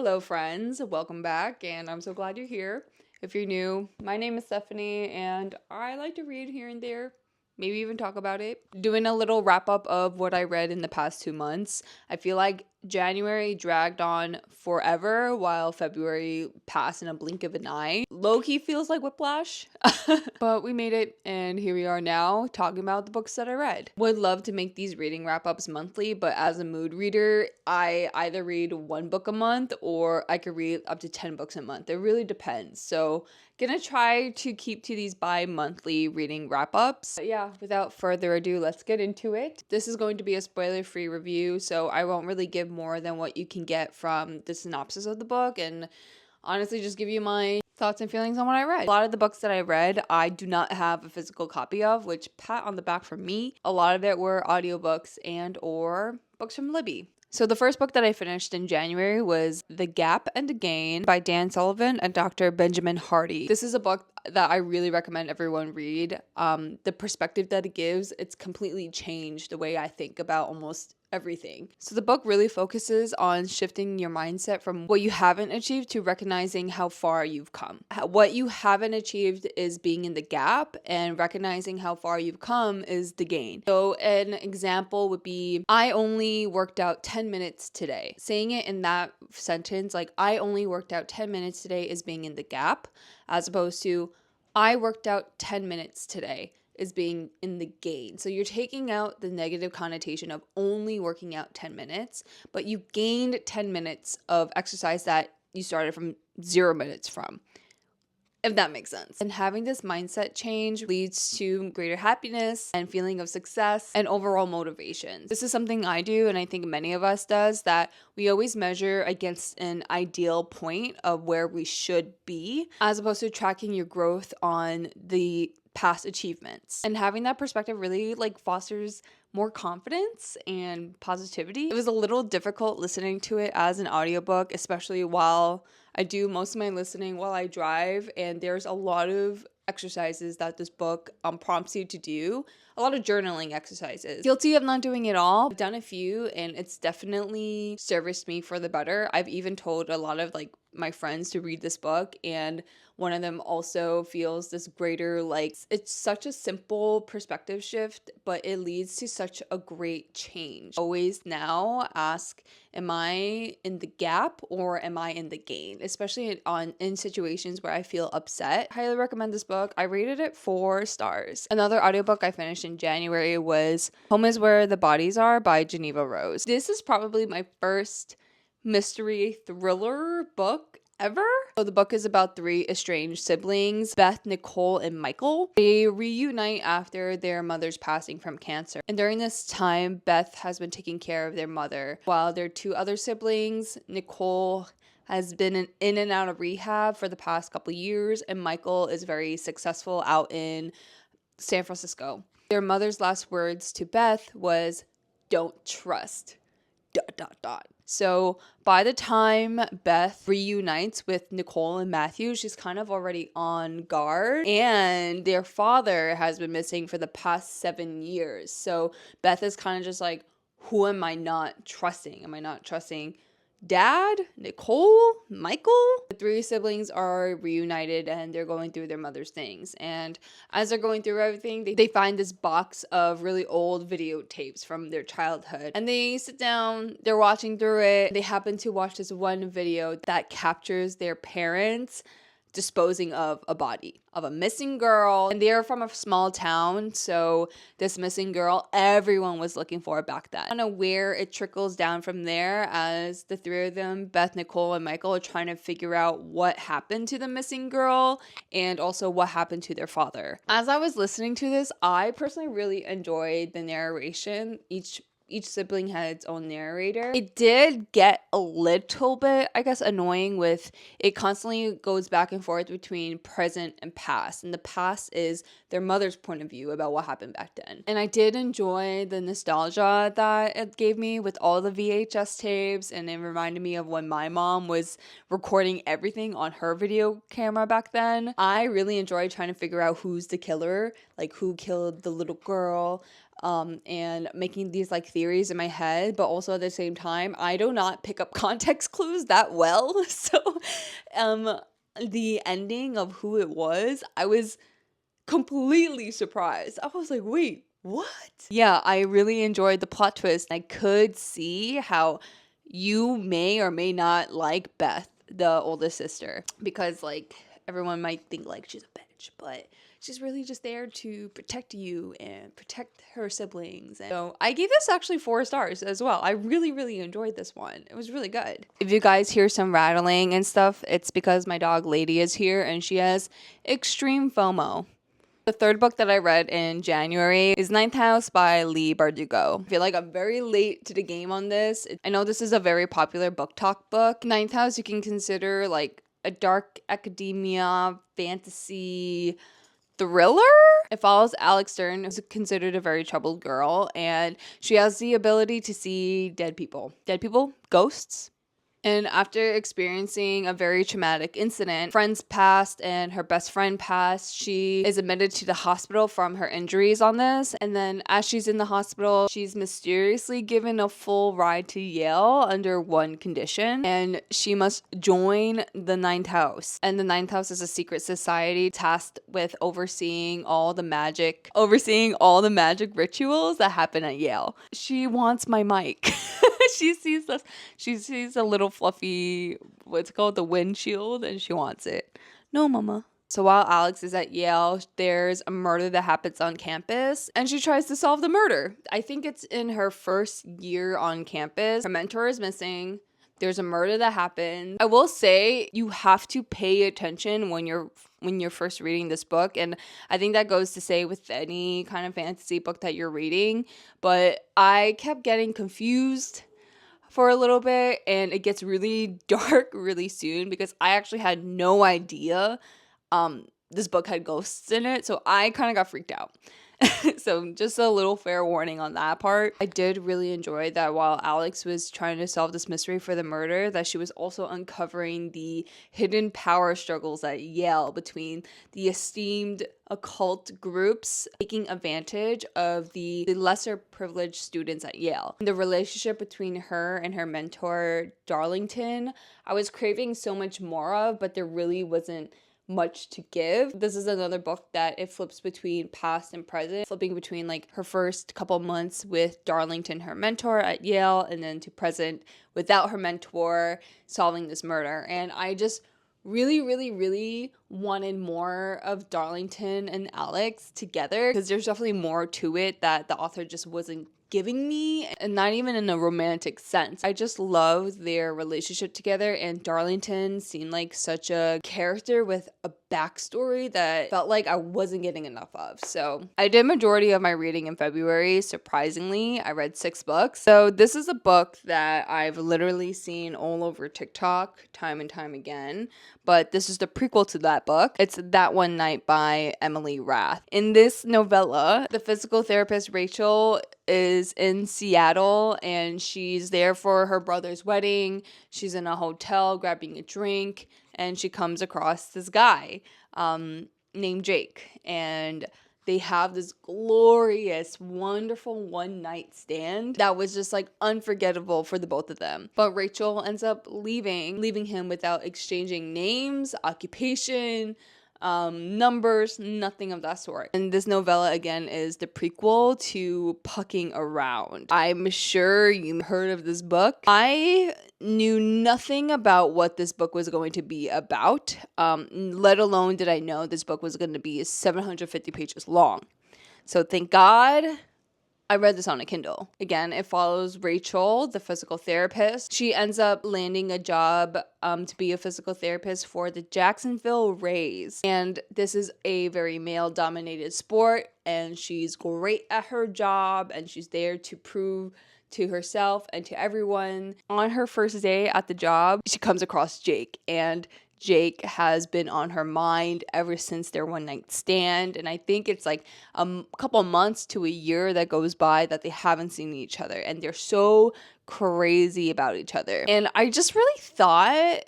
Hello friends, welcome back, and I'm so glad you're here. If you're new, my name is Stephanie, and I like to read here and there, maybe even talk about it. Doing a little wrap up of what I read in the past 2 months. I feel like January dragged on forever while February passed in a blink of an eye. Low-key feels like whiplash, but we made it, and here we are now talking about the books that I read. Would love to make these reading wrap-ups monthly, but as a mood reader, I either read one book a month or I could read up to 10 books a month. It really depends. So gonna try to keep to these bi-monthly reading wrap-ups. But yeah, without further ado, let's get into it. This is going to be a spoiler-free review, so I won't really give more than what you can get from the synopsis of the book, and honestly just give you my thoughts and feelings on what I read. A lot of the books that I read, I do not have a physical copy of, which pat on the back for me. A lot of it were audiobooks and or books from Libby. So the first book that I finished in January was The Gap and the Gain by Dan Sullivan and Dr. Benjamin Hardy. This is a book that I really recommend everyone read. The perspective that it gives, it's completely changed the way I think about almost everything. So the book really focuses on shifting your mindset from what you haven't achieved to recognizing how far you've come. What you haven't achieved is being in the gap, and recognizing how far you've come is the gain. So an example would be, I only worked out 10 minutes today. Saying it in that sentence, like I only worked out 10 minutes today, is being in the gap, as opposed to I worked out 10 minutes today is being in the gain. So you're taking out the negative connotation of only working out 10 minutes, but you gained 10 minutes of exercise that you started from 0 minutes from, if that makes sense. And having this mindset change leads to greater happiness and feeling of success and overall motivation. This is something I do, and I think many of us does, that we always measure against an ideal point of where we should be, as opposed to tracking your growth on the past achievements. And having that perspective really fosters more confidence and positivity. It was a little difficult listening to it as an audiobook, especially while I do most of my listening while I drive, and there's a lot of exercises that this book prompts you to do. A lot of journaling exercises. Guilty of not doing it all. I've done a few, and it's definitely serviced me for the better. I've even told a lot of my friends to read this book, and one of them also feels this greater, it's such a simple perspective shift, but it leads to such a great change. Always now ask, am I in the gap or am I in the gain? Especially in situations where I feel upset. Highly recommend this book. I rated it 4 stars. Another audiobook I finished in January was Home is Where the Bodies Are by Geneva Rose. This is probably my first mystery thriller book ever. So the book is about 3 estranged siblings, Beth, Nicole, and Michael. They reunite after their mother's passing from cancer. And during this time, Beth has been taking care of their mother, while their 2 other siblings, Nicole has been in and out of rehab for the past couple years, and Michael is very successful out in San Francisco. Their mother's last words to Beth was, "Don't trust." ... So by the time Beth reunites with Nicole and Matthew, she's kind of already on guard, and their father has been missing for the past 7 years. So Beth is kind of just like, who am I not trusting? Am I not trusting Dad, Nicole, Michael? The 3 siblings are reunited, and they're going through their mother's things. And as they're going through everything, they find this box of really old videotapes from their childhood. And they sit down, they're watching through it. They happen to watch this one video that captures their parents disposing of a body of a missing girl, and they're from a small town, so this missing girl everyone was looking for back then. I don't know where it trickles down from there, as the 3 of them, Beth, Nicole, and Michael, are trying to figure out what happened to the missing girl and also what happened to their father. As I was listening to this, I personally really enjoyed the narration. Each sibling had its own narrator. It did get a little bit, I guess, annoying with it constantly goes back and forth between present and past. And the past is their mother's point of view about what happened back then. And I did enjoy the nostalgia that it gave me with all the VHS tapes. And it reminded me of when my mom was recording everything on her video camera back then. I really enjoyed trying to figure out who's the killer, who killed the little girl. and making these like theories in my head, but also at the same time, I do not pick up context clues that well. So, um, the ending of who it was, I was completely surprised. I was like, wait, what? Yeah, I really enjoyed the plot twist. I could see how you may or may not like Beth, the oldest sister, because like everyone might think like she's a bitch, but she's really just there to protect you and protect her siblings. And so I gave this actually 4 stars as well. I really, really enjoyed this one. It was really good. If you guys hear some rattling and stuff, it's because my dog Lady is here and she has extreme FOMO. The third book that I read in January is Ninth House by Lee Bardugo. I feel like I'm very late to the game on this. I know this is a very popular book talk book. Ninth House you can consider like a dark academia fantasy thriller. It follows Alex Stern, who's considered a very troubled girl, and she has the ability to see dead people. Dead people? Ghosts? And after experiencing a very traumatic incident, friends passed and her best friend passed. She is admitted to the hospital from her injuries on this. And then as she's in the hospital, she's mysteriously given a full ride to Yale under one condition. And she must join the Ninth House. And the Ninth House is a secret society tasked with overseeing all the magic rituals that happen at Yale. She wants my mic. She sees a little fluffy, what's it called, the windshield, and she wants it. No, mama. So while Alex is at Yale, there's a murder that happens on campus, and she tries to solve the murder. I think it's in her first year on campus. Her mentor is missing. There's a murder that happens. I will say you have to pay attention when you're first reading this book, and I think that goes to say with any kind of fantasy book that you're reading, but I kept getting confused for a little bit, and it gets really dark really soon because I actually had no idea this book had ghosts in it, so I kind of got freaked out. So just a little fair warning on that part. I did really enjoy that while Alex was trying to solve this mystery for the murder, that she was also uncovering the hidden power struggles at Yale between the esteemed occult groups taking advantage of the lesser privileged students at Yale. The relationship between her and her mentor, Darlington, I was craving so much more of, but there really wasn't much to give. This is another book that it flips between past and present, flipping between like her first couple months with Darlington, her mentor at Yale, and then to present without her mentor solving this murder. And I just really, really, really wanted more of Darlington and Alex together because there's definitely more to it that the author just wasn't giving me, and not even in a romantic sense. I just loved their relationship together, and Darlington seemed like such a character with a backstory that felt like I wasn't getting enough of. So I did majority of my reading in February. Surprisingly, I read 6 books. So this is a book that I've literally seen all over TikTok time and time again, but this is the prequel to that book. It's That One Night by Emily Rath. In this novella, the physical therapist Rachel is in Seattle and she's there for her brother's wedding. She's in a hotel grabbing a drink and she comes across this guy named Jake, and they have this glorious, wonderful one night stand that was just like unforgettable for the both of them. But Rachel ends up leaving him without exchanging names, occupation, numbers, nothing of that sort. And this novella again is the prequel to Pucking Around. I'm sure you heard of this book. I knew nothing about what this book was going to be about, let alone did I know this book was going to be 750 pages long. So thank God I read this on a Kindle. Again, it follows Rachel, the physical therapist. She ends up landing a job to be a physical therapist for the Jacksonville Rays. And this is a very male-dominated sport, and she's great at her job, and she's there to prove to herself and to everyone. On her first day at the job, she comes across Jake, and Jake has been on her mind ever since their one night stand, and I think it's like a couple months to a year that goes by that they haven't seen each other, and they're so crazy about each other. And I just really thought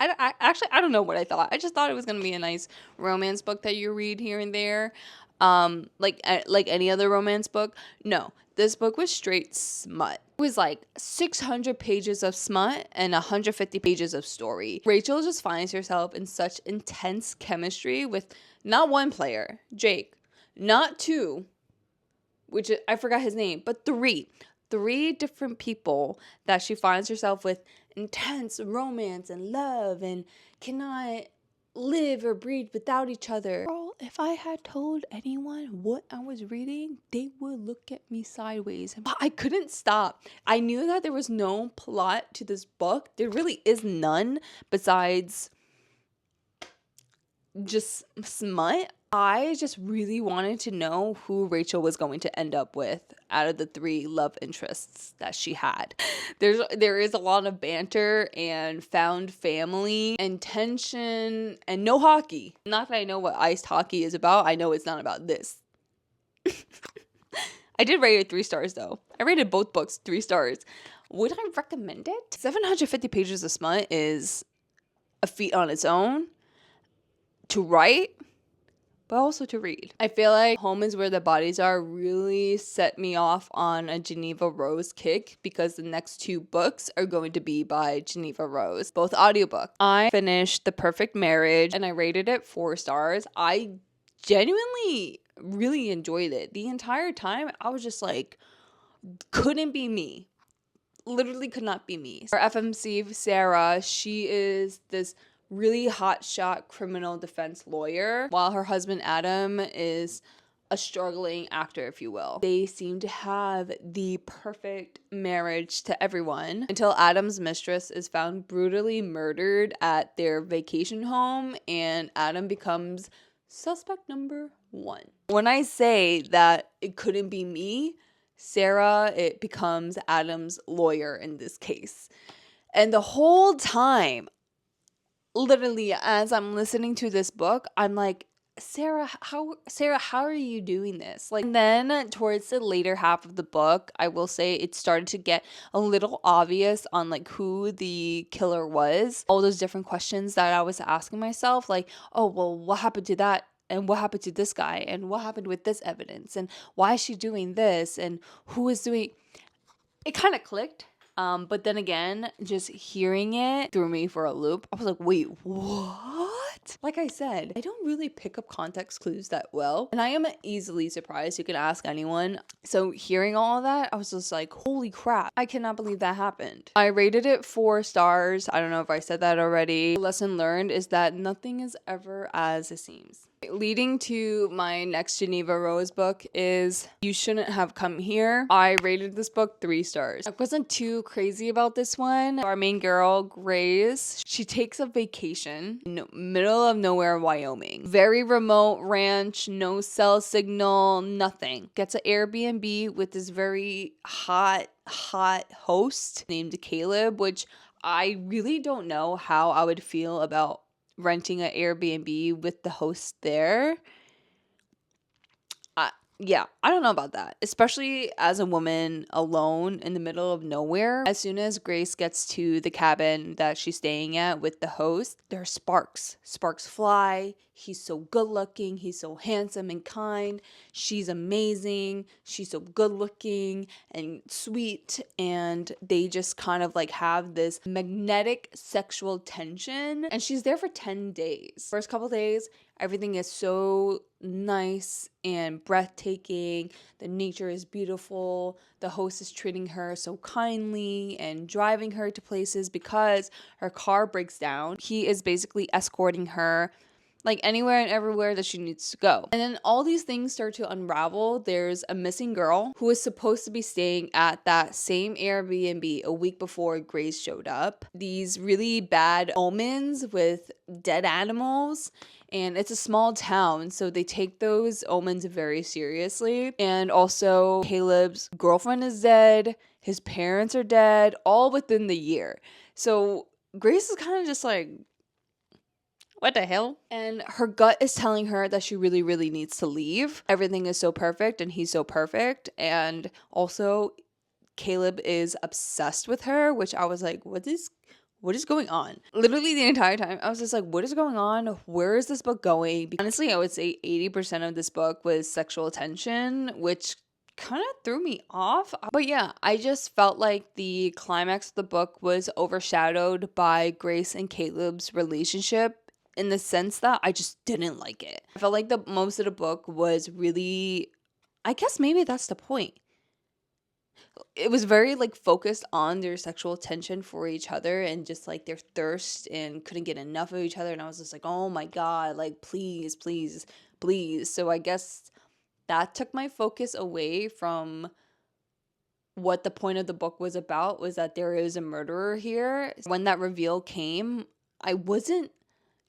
I don't know what I thought. I just thought it was going to be a nice romance book that you read here and there. like any other romance book. No, this book was straight smut. It was like 600 pages of smut and 150 pages of story. Rachel just finds herself in such intense chemistry with not one player, Jake, not two, which I forgot his name, but three different people that she finds herself with intense romance and love and cannot live or breathe without each other. Girl, if I had told anyone what I was reading, they would look at me sideways. But I couldn't stop. I knew that there was no plot to this book. There really is none besides just smut. I just really wanted to know who Rachel was going to end up with out of the three love interests that she had. There is a lot of banter and found family and tension and no hockey. Not that I know what iced hockey is about. I know it's not about this. I did rate it 3 stars though. I rated both books 3 stars. Would I recommend it? 750 pages of smut is a feat on its own to write, but also to read. I feel like Home is Where the Bodies Are really set me off on a Geneva Rose kick because the next 2 books are going to be by Geneva Rose, both audiobooks. I finished The Perfect Marriage and I rated it 4 stars. I genuinely really enjoyed it. The entire time I was just like, couldn't be me. Literally could not be me. Our FMC, Sarah, she is this really hotshot criminal defense lawyer, while her husband Adam is a struggling actor, if you will. They seem to have the perfect marriage to everyone until Adam's mistress is found brutally murdered at their vacation home, and Adam becomes suspect number 1. When I say that it couldn't be me, Sarah, it becomes Adam's lawyer in this case. And the whole time, literally, as I'm listening to this book, I'm like, Sarah, how are you doing this? Like, and then towards the later half of the book, I will say it started to get a little obvious on like who the killer was. All those different questions that I was asking myself, like, oh, well, what happened to that? And what happened to this guy? And what happened with this evidence? And why is she doing this? And who is doing... It kind of clicked. But then again, just hearing it threw me for a loop. I was like, wait, what? Like I said, I don't really pick up context clues that well. And I am easily surprised. You can ask anyone. So hearing all of that, I was just like, holy crap. I cannot believe that happened. I rated it 4 stars. I don't know if I said that already. The lesson learned is that nothing is ever as it seems. Leading to my next Geneva Rose book is You Shouldn't Have Come Here. I rated this book 3 stars. I wasn't too crazy about this one. Our main girl, Grace, she takes a vacation in middle of nowhere, Wyoming. Very remote ranch, no cell signal, nothing. Gets an Airbnb with this very hot host named Caleb, which I really don't know how I would feel about renting an Airbnb with the host there. Yeah, I don't know about that, especially as a woman alone in the middle of nowhere. As soon as Grace gets to the cabin that she's staying at with the host, there are sparks. Sparks fly. He's so good looking. He's so handsome and kind. She's amazing. She's so good looking and sweet. And they just kind of like have this magnetic sexual tension. And she's there for 10 days. First couple days, everything is so nice and breathtaking. The nature is beautiful. The host is treating her so kindly and driving her to places because her car breaks down. He is basically escorting her like anywhere and everywhere that she needs to go. And then all these things start to unravel. There's a missing girl who is supposed to be staying at that same Airbnb a week before Grace showed up. These really bad omens with dead animals. And it's a small town, so they take those omens very seriously. And also, Caleb's girlfriend is dead, his parents are dead, all within the year. So Grace is kind of just like, what the hell? And her gut is telling her that she really, really needs to leave. Everything is so perfect and he's so perfect. And also, Caleb is obsessed with her, which I was like, what is what is going on? Literally the entire time, I was just like, what is going on? Where is this book going? Honestly, I would say 80% of this book was sexual tension, which kind of threw me off. But yeah, I just felt like the climax of the book was overshadowed by Grace and Caleb's relationship, in the sense that I just didn't like it. I felt like the most of the book was really, I guess maybe that's the point. It was very like focused on their sexual tension for each other and just like their thirst and couldn't get enough of each other. And I was just like, oh my God, like please, please, please. So I guess that took my focus away from what the point of the book was about, was that there is a murderer here. When that reveal came, I wasn't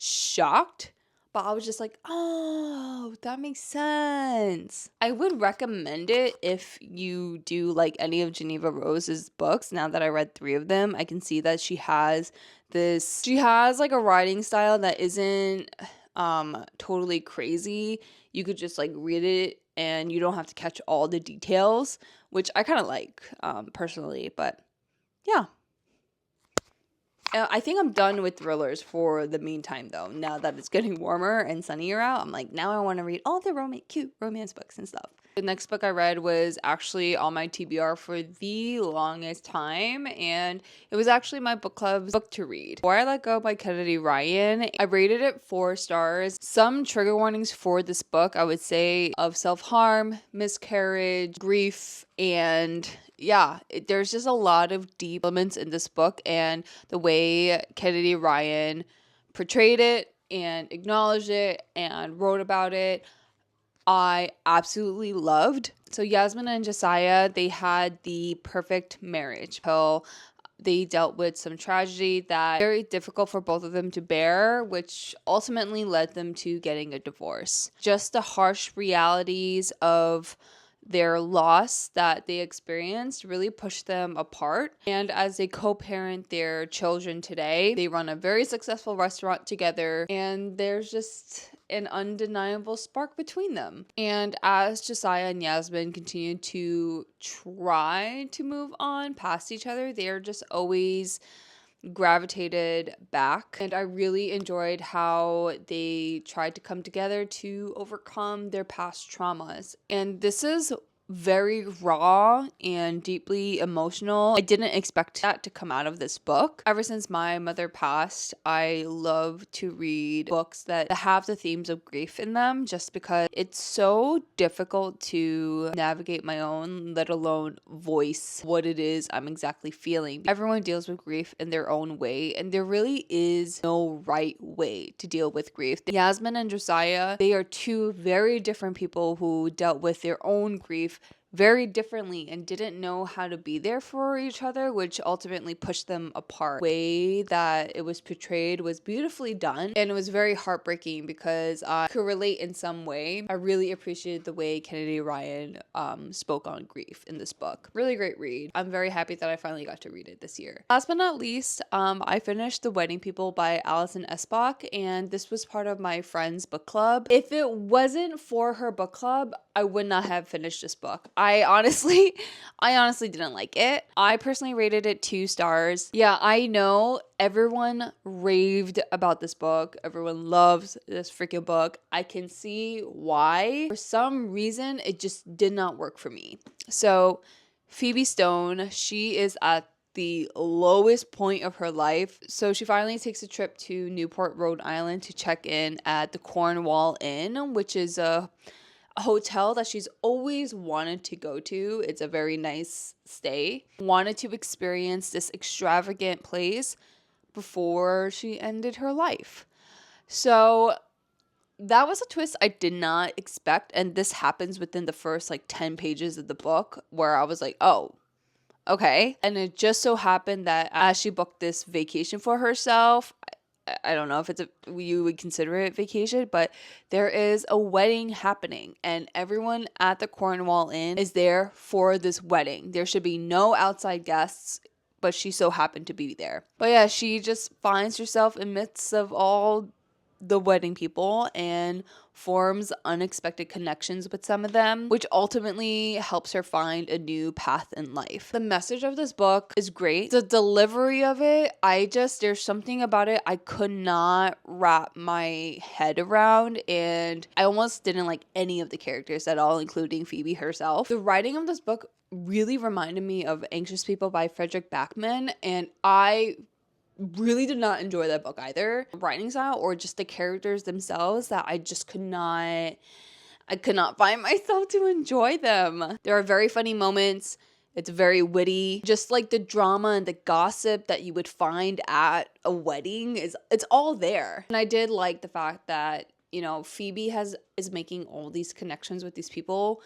shocked, but I was just like, oh, that makes sense. I would recommend it if you do like any of Geneva Rose's books. Now that I read 3 of them, I can see that she has like a writing style that isn't totally crazy. You could just like read it and you don't have to catch all the details, which I kind of like personally, but yeah. I think I'm done with thrillers for the meantime, though. Now that it's getting warmer and sunnier out, I'm like, now I want to read all the cute romance books and stuff. The next book I read was actually on my TBR for the longest time, and it was actually my book club's book to read. Before I Let Go by Kennedy Ryan, I rated it 4 stars. Some trigger warnings for this book, I would say, of self-harm, miscarriage, grief, and yeah, there's just a lot of deep elements in this book, and the way Kennedy Ryan portrayed it and acknowledged it and wrote about it, I absolutely loved. So Yasmin and Josiah, they had the perfect marriage. They dealt with some tragedy that was very difficult for both of them to bear, which ultimately led them to getting a divorce. Just the harsh realities of their loss that they experienced really pushed them apart. And as they co-parent their children today, they run a very successful restaurant together, and there's just an undeniable spark between them. And as Josiah and Yasmin continue to try to move on past each other, they are just always gravitated back, and I really enjoyed how they tried to come together to overcome their past traumas. And this is very raw and deeply emotional. I didn't expect that to come out of this book. Ever since my mother passed, I love to read books that have the themes of grief in them, just because it's so difficult to navigate my own, let alone voice what it is I'm exactly feeling. Everyone deals with grief in their own way, and there really is no right way to deal with grief. Yasmin and Josiah, they are 2 very different people who dealt with their own grief very differently and didn't know how to be there for each other, which ultimately pushed them apart. The way that it was portrayed was beautifully done, and it was very heartbreaking because I could relate in some way. I really appreciated the way Kennedy Ryan spoke on grief in this book. Really great read. I'm very happy that I finally got to read it this year. Last but not least, I finished The Wedding People by Alison Esbach, and this was part of my friend's book club. If it wasn't for her book club, I would not have finished this book. I honestly didn't like it. I personally rated it 2 stars. Yeah, I know everyone raved about this book. Everyone loves this freaking book. I can see why. For some reason, it just did not work for me. So, Phoebe Stone, she is at the lowest point of her life. So she finally takes a trip to Newport, Rhode Island to check in at the Cornwall Inn, which is a hotel that she's always wanted to go to. It's a very nice stay. Wanted to experience this extravagant place before she ended her life. So that was a twist I did not expect, and this happens within the first 10 pages of the book, where I was like, oh, okay. And it just so happened that as she booked this vacation for herself, I don't know if you would consider it vacation, but there is a wedding happening, and everyone at the Cornwall Inn is there for this wedding. There should be no outside guests, but she so happened to be there. But yeah, she just finds herself in midst of all the wedding people and forms unexpected connections with some of them, which ultimately helps her find a new path in life. The message of this book is great. The delivery of it, there's something about it I could not wrap my head around, and I almost didn't like any of the characters at all, including Phoebe herself. The writing of this book really reminded me of Anxious People by Frederick Backman, and I really did not enjoy that book either. Writing style or just the characters themselves that I could not find myself to enjoy them. There are very funny moments. It's very witty. Just like the drama and the gossip that you would find at a wedding it's all there. And I did like the fact that, you know, Phoebe is making all these connections with these people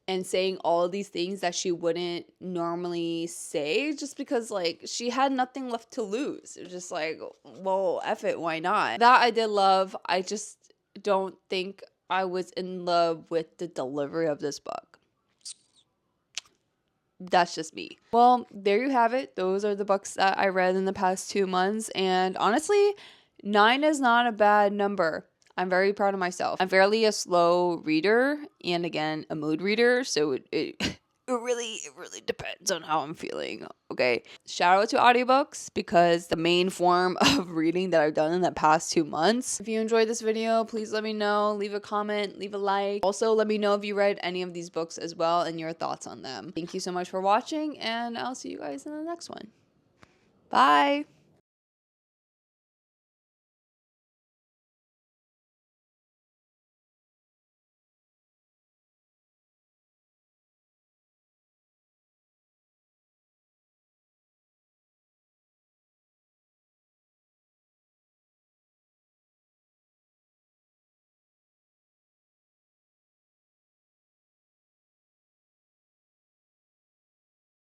and saying all of these things that she wouldn't normally say just because, like, she had nothing left to lose. It was just like, well, F it, why not? That I did love. I just don't think I was in love with the delivery of this book. That's just me. Well, there you have it. Those are the books that I read in the past 2 months. And honestly, 9 is not a bad number. I'm very proud of myself. I'm fairly a slow reader and, again, a mood reader. So it really depends on how I'm feeling. Okay. Shout out to audiobooks because the main form of reading that I've done in the past 2 months. If you enjoyed this video, please let me know. Leave a comment, leave a like. Also, let me know if you read any of these books as well and your thoughts on them. Thank you so much for watching, and I'll see you guys in the next one. Bye.